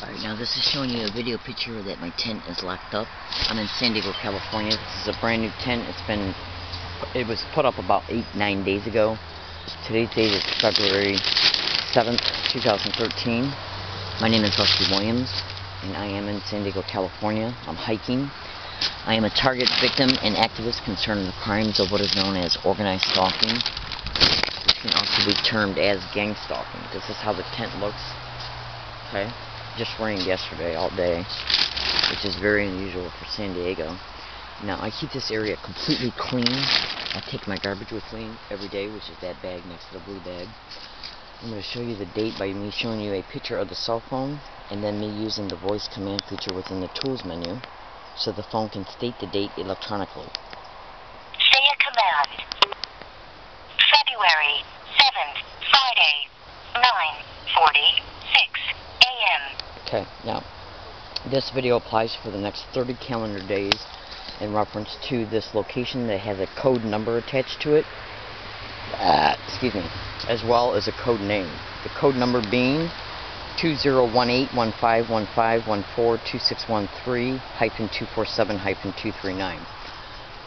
Alright, now this is showing you a video picture that my tent is locked up. I'm in San Diego, California. This is a brand new tent. It was put up about 8-9 days ago. Today's date is February 7th, 2013. My name is Rusty Williams, and I am in San Diego, California. I'm hiking. I am a target victim and activist concerned with crimes of what is known as organized stalking, which can also be termed as gang stalking. This is how the tent looks. Okay. Just rained yesterday all day, which is very unusual for San Diego. Now, I keep this area completely clean. I take my garbage with me every day, which is that bag next to the blue bag. I'm going to show you the date by me showing you a picture of the cell phone, and then me using the voice command feature within the tools menu, so the phone can state the date electronically. Say a command. February 7th, Friday, 9:46 a.m. Okay, now, this video applies for the next 30 calendar days in reference to this location that has a code number attached to it, excuse me, as well as a code name. The code number being 2018-1514-2613-247-239.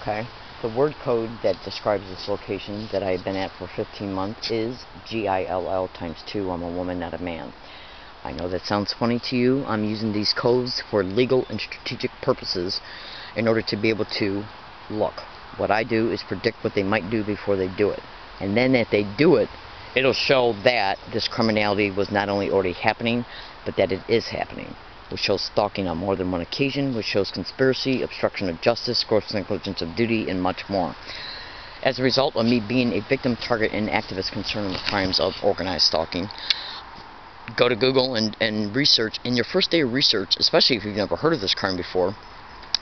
Okay, the word code that describes this location that I have been at for 15 months is GILL times 2. I'm a woman, not a man. I know that sounds funny to you. I'm using these codes for legal and strategic purposes in order to be able to look. What I do is predict what they might do before they do it. And then if they do it, it'll show that this criminality was not only already happening, but that it is happening. Which shows stalking on more than one occasion, which shows conspiracy, obstruction of justice, gross negligence of duty, and much more. As a result of me being a victim, target, and activist concerned with crimes of organized stalking, go to Google and research. In your first day of research, especially if you've never heard of this crime before,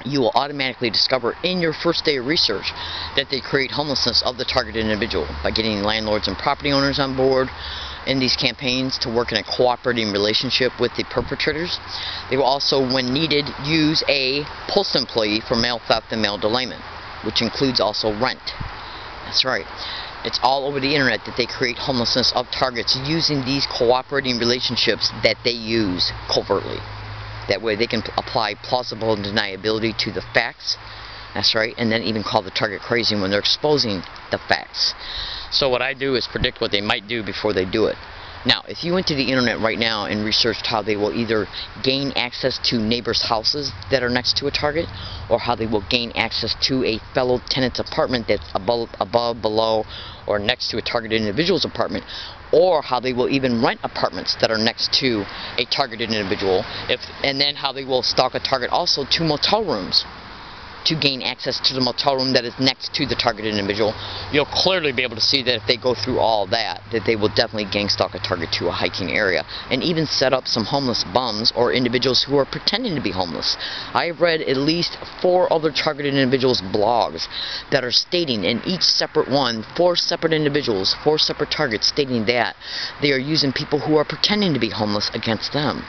you will automatically discover in your first day of research that they create homelessness of the targeted individual by getting landlords and property owners on board in these campaigns to work in a cooperating relationship with the perpetrators. They will also, when needed, use a post employee for mail theft and mail delayment, which includes also rent. That's right. It's all over the internet that they create homelessness of targets using these cooperating relationships that they use covertly. That way they can apply plausible deniability to the facts. That's right. And then even call the target crazy when they're exposing the facts. So what I do is predict what they might do before they do it. Now, if you went to the internet right now and researched how they will either gain access to neighbors' houses that are next to a target, or how they will gain access to a fellow tenant's apartment that's above, below, or next to a targeted individual's apartment, or how they will even rent apartments that are next to a targeted individual, and then how they will stalk a target also to motel rooms to gain access to the motel room that is next to the targeted individual, you'll clearly be able to see that if they go through all that they will definitely gang stalk a target to a hiking area, and even set up some homeless bums or individuals who are pretending to be homeless. I have read at least 4 other targeted individuals' blogs that are stating in each separate one, 4 separate individuals, 4 separate targets, stating that they are using people who are pretending to be homeless against them.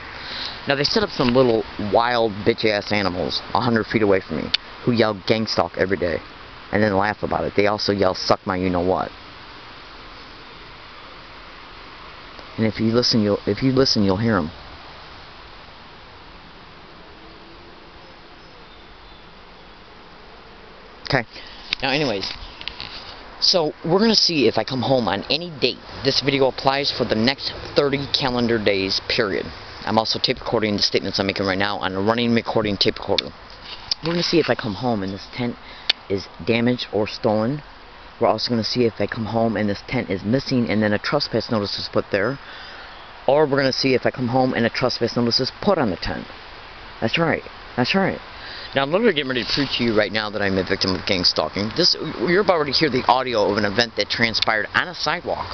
Now, they set up some little wild bitch-ass animals 100 feet away from me who yell gang stalk every day and then laugh about it. They also yell suck my you-know-what. And if you listen, you'll hear them. Okay. Now, anyways, so we're going to see if I come home on any date. This video applies for the next 30 calendar days, period. I'm also tape recording the statements I'm making right now on a running recording tape recorder. We're going to see if I come home and this tent is damaged or stolen. We're also going to see if I come home and this tent is missing and then a trespass notice is put there. Or we're going to see if I come home and a trespass notice is put on the tent. That's right. That's right. Now, I'm literally getting ready to prove to you right now that I'm a victim of gang stalking. You're about to hear the audio of an event that transpired on a sidewalk,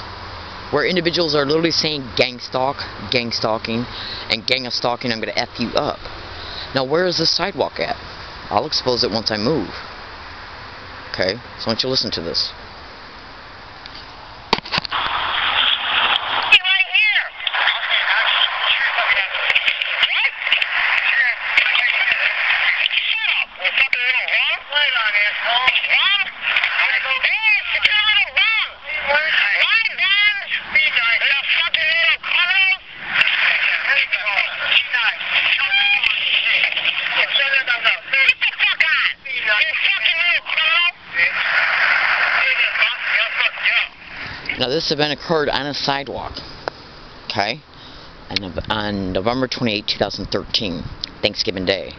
where individuals are literally saying gang stalk, gang stalking, and gang of stalking, I'm going to F you up. Now, where is this sidewalk at? I'll expose it once I move. Okay, so why don't you listen to this. Now this event occurred on a sidewalk, okay, on November 28, 2013, Thanksgiving Day.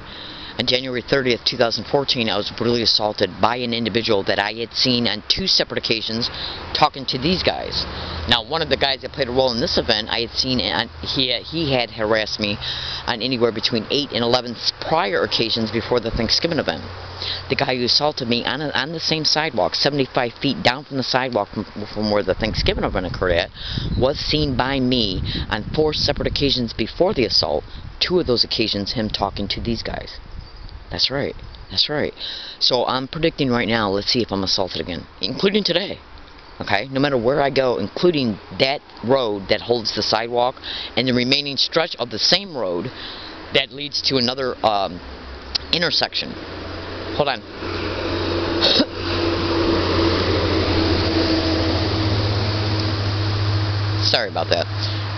On January 30th, 2014, I was brutally assaulted by an individual that I had seen on 2 separate occasions talking to these guys. Now, one of the guys that played a role in this event, I had seen, he had harassed me on anywhere between 8 and 11 prior occasions before the Thanksgiving event. The guy who assaulted me on the same sidewalk, 75 feet down from the sidewalk from where the Thanksgiving event occurred at, was seen by me on 4 separate occasions before the assault. 2 of those occasions, him talking to these guys. That's right. That's right. So I'm predicting right now, let's see if I'm assaulted again, including today. Okay? No matter where I go, including that road that holds the sidewalk and the remaining stretch of the same road that leads to another intersection. Hold on. Sorry about that.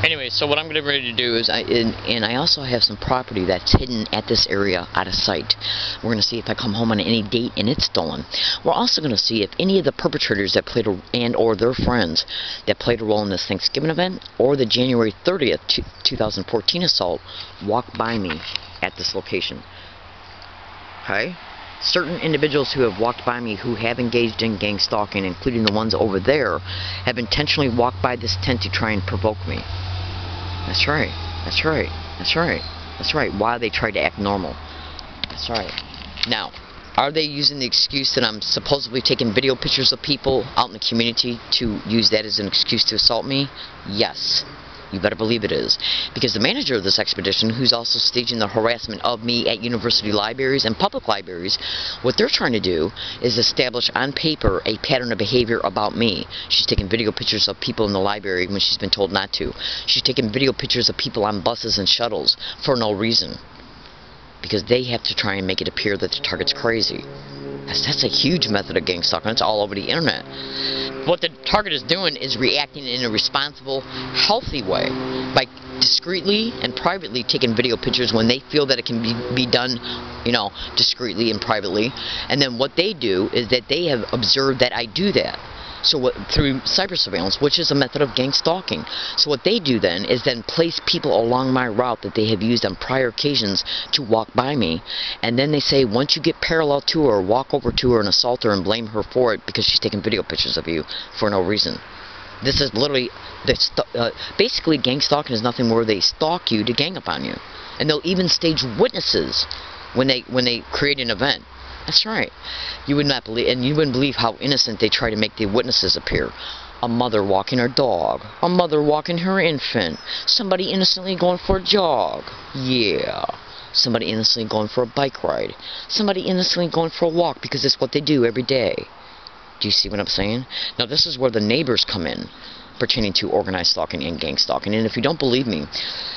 Anyway, so what I'm getting ready to do is, I also have some property that's hidden at this area out of sight. We're going to see if I come home on any date and it's stolen. We're also going to see if any of the perpetrators that played or their friends that played a role in this Thanksgiving event or the January 30th, 2014 assault walk by me at this location. Okay? Certain individuals who have walked by me who have engaged in gang stalking, including the ones over there, have intentionally walked by this tent to try and provoke me. That's right. That's right. That's right. That's right. While they try to act normal. That's right. Now, are they using the excuse that I'm supposedly taking video pictures of people out in the community to use that as an excuse to assault me? Yes. You better believe it is. Because the manager of this expedition, who's also staging the harassment of me at university libraries and public libraries, what they're trying to do is establish on paper a pattern of behavior about me. She's taking video pictures of people in the library when she's been told not to. She's taking video pictures of people on buses and shuttles for no reason. Because they have to try and make it appear that the target's crazy. That's a huge method of gang stalking. It's all over the internet. What the target is doing is reacting in a responsible, healthy way by discreetly and privately taking video pictures when they feel that it can be done, you know, discreetly and privately. And then what they do is that they have observed that I do that. So through cyber surveillance, which is a method of gang stalking. So what they do then is then place people along my route that they have used on prior occasions to walk by me, and then they say, once you get parallel to her, walk over to her and assault her and blame her for it because she's taking video pictures of you for no reason. This is literally, basically gang stalking is nothing more they stalk you to gang up on you. And they'll even stage witnesses when they create an event. That's right. You would not believe, and you wouldn't believe how innocent they try to make the witnesses appear. A mother walking her dog, a mother walking her infant, somebody innocently going for a jog. Yeah. Somebody innocently going for a bike ride. Somebody innocently going for a walk because it's what they do every day. Do you see what I'm saying? Now this is where the neighbors come in, pertaining to organized stalking and gang stalking. And if you don't believe me,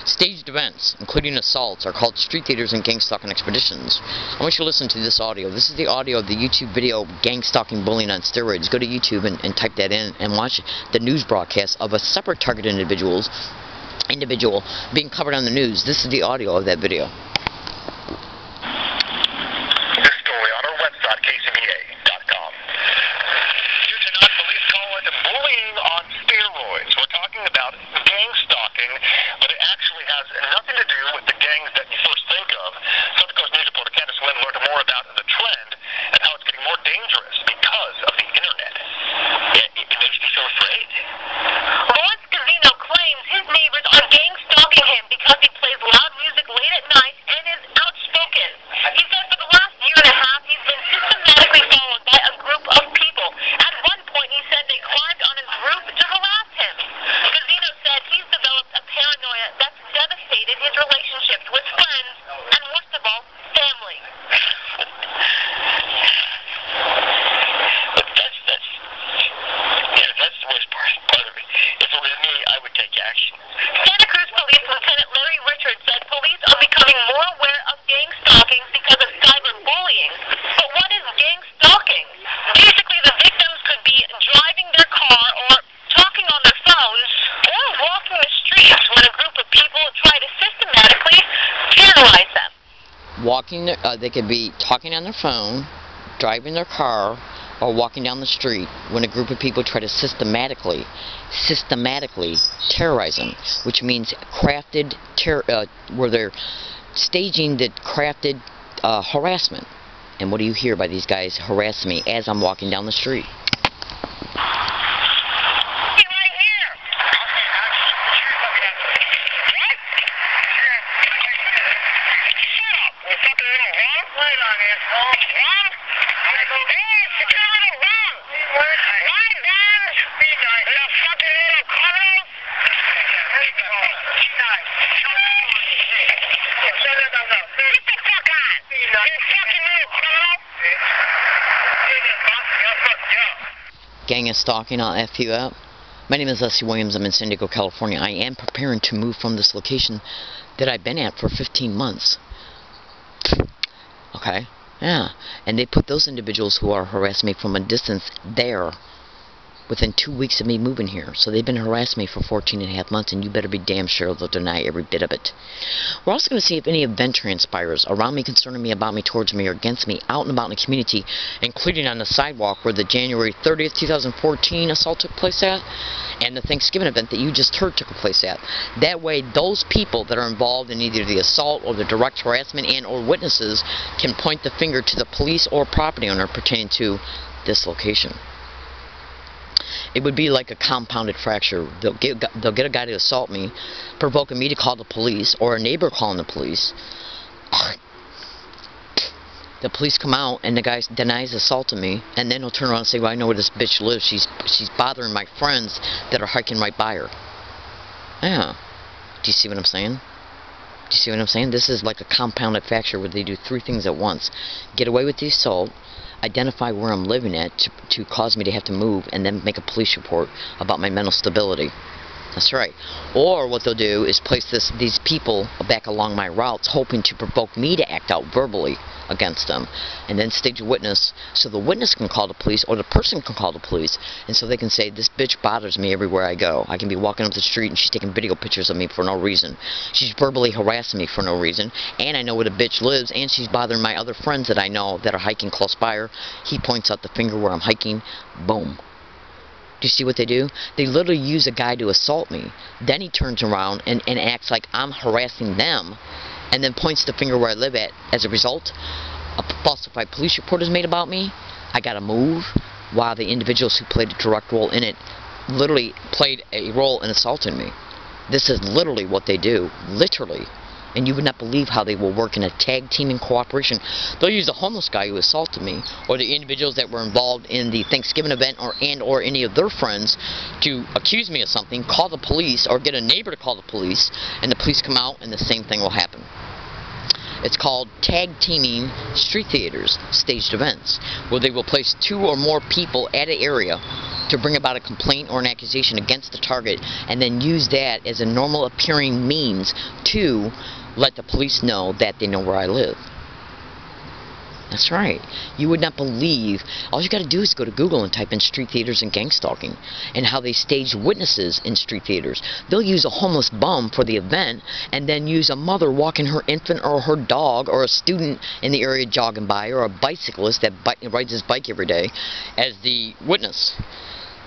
staged events, including assaults, are called street theaters and gang stalking expeditions. I want you to listen to this audio. This is the audio of the YouTube video, Gang Stalking Bullying on Steroids. Go to YouTube and type that in and watch the news broadcast of a separate targeted individual being covered on the news. This is the audio of that video. This story on our website, kcba.com. Here tonight, police call it bullying on steroids. We're talking about gang stalking, but it actually has nothing to do with the gangs that you first think of. Southern Coast News reporter Candace Lynn learned more about the trend and how it's getting more dangerous because of the internet. It makes me so afraid. Lawrence Casino claims his neighbors are gang stalking him because he plays loud music late at night terrorize them? Walking, they could be talking on their phone, driving their car, or walking down the street when a group of people try to systematically terrorize them, which means crafted where they're staging the crafted harassment. And what do you hear by these guys harassing me as I'm walking down the street? Gang of stalking, I'll F you out. My name is Leslie Williams. I'm in San Diego, California. I am preparing to move from this location that I've been at for 15 months. Okay? Yeah. And they put those individuals who are harassing me from a distance there within 2 weeks of me moving here. So they've been harassing me for 14.5 months, and you better be damn sure they'll deny every bit of it. We're also going to see if any event transpires around me, concerning me, about me, towards me, or against me, out and about in the community, including on the sidewalk where the January 30th, 2014 assault took place at, and the Thanksgiving event that you just heard took place at. That way, those people that are involved in either the assault or the direct harassment and or witnesses can point the finger to the police or property owner pertaining to this location. It would be like a compounded fracture. They'll get a guy to assault me, provoking me to call the police, or a neighbor calling the police. The police come out, and the guy denies assaulting me, and then he'll turn around and say, well, I know where this bitch lives. She's bothering my friends that are hiking right by her. Yeah. Do you see what I'm saying? Do you see what I'm saying? This is like a compounded fracture where they do 3 things at once. Get away with the assault, identify where I'm living at to cause me to have to move, and then make a police report about my mental stability. That's right. Or what they'll do is place these people back along my routes, hoping to provoke me to act out verbally against them, and then stage a witness so the witness can call the police, or the person can call the police, and so they can say, this bitch bothers me everywhere I go. I can be walking up the street and she's taking video pictures of me for no reason. She's verbally harassing me for no reason, and I know where the bitch lives, and she's bothering my other friends that I know that are hiking close by her. He points out the finger where I'm hiking. Boom. Do you see what they do? They literally use a guy to assault me. Then he turns around and acts like I'm harassing them, and then points the finger where I live at. As a result, a falsified police report is made about me. I gotta move, while the individuals who played a direct role in it literally played a role in assaulting me. This is literally what they do. Literally. And you would not believe how they will work in a tag teaming cooperation. They'll use the homeless guy who assaulted me, or the individuals that were involved in the Thanksgiving event, or any of their friends, to accuse me of something, call the police, or get a neighbor to call the police, and the police come out and the same thing will happen. It's called tag teaming street theaters, staged events, where they will place 2 or more people at an area to bring about a complaint or an accusation against the target, and then use that as a normal appearing means to let the police know that they know where I live. That's right. You would not believe. All you got to do is go to Google and type in street theaters and gang stalking, and how they stage witnesses in street theaters. They'll use a homeless bum for the event, and then use a mother walking her infant or her dog, or a student in the area jogging by, or a bicyclist that rides his bike every day as the witness.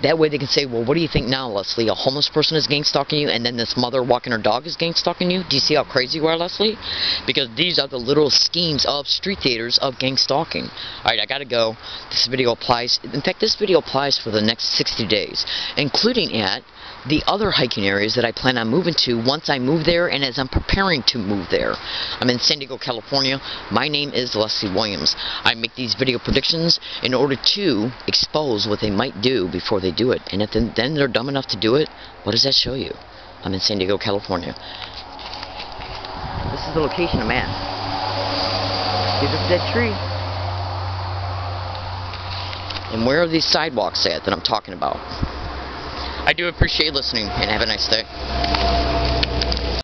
That way they can say, well, what do you think now, Leslie? A homeless person is gang stalking you, and then this mother walking her dog is gang stalking you? Do you see how crazy you are, Leslie? Because these are the little schemes of street theaters of gang stalking. Alright, I gotta go. This video applies, in fact, this video applies for the next 60 days, including at the other hiking areas that I plan on moving to once I move there, and as I'm preparing to move there. I'm in San Diego, California. My name is Leslie Williams. I make these video predictions in order to expose what they might do before they do it. And if then they're dumb enough to do it, what does that show you? I'm in San Diego, California. This is the location I'm at. See this dead tree? And where are these sidewalks at that I'm talking about? I do appreciate listening, and have a nice day.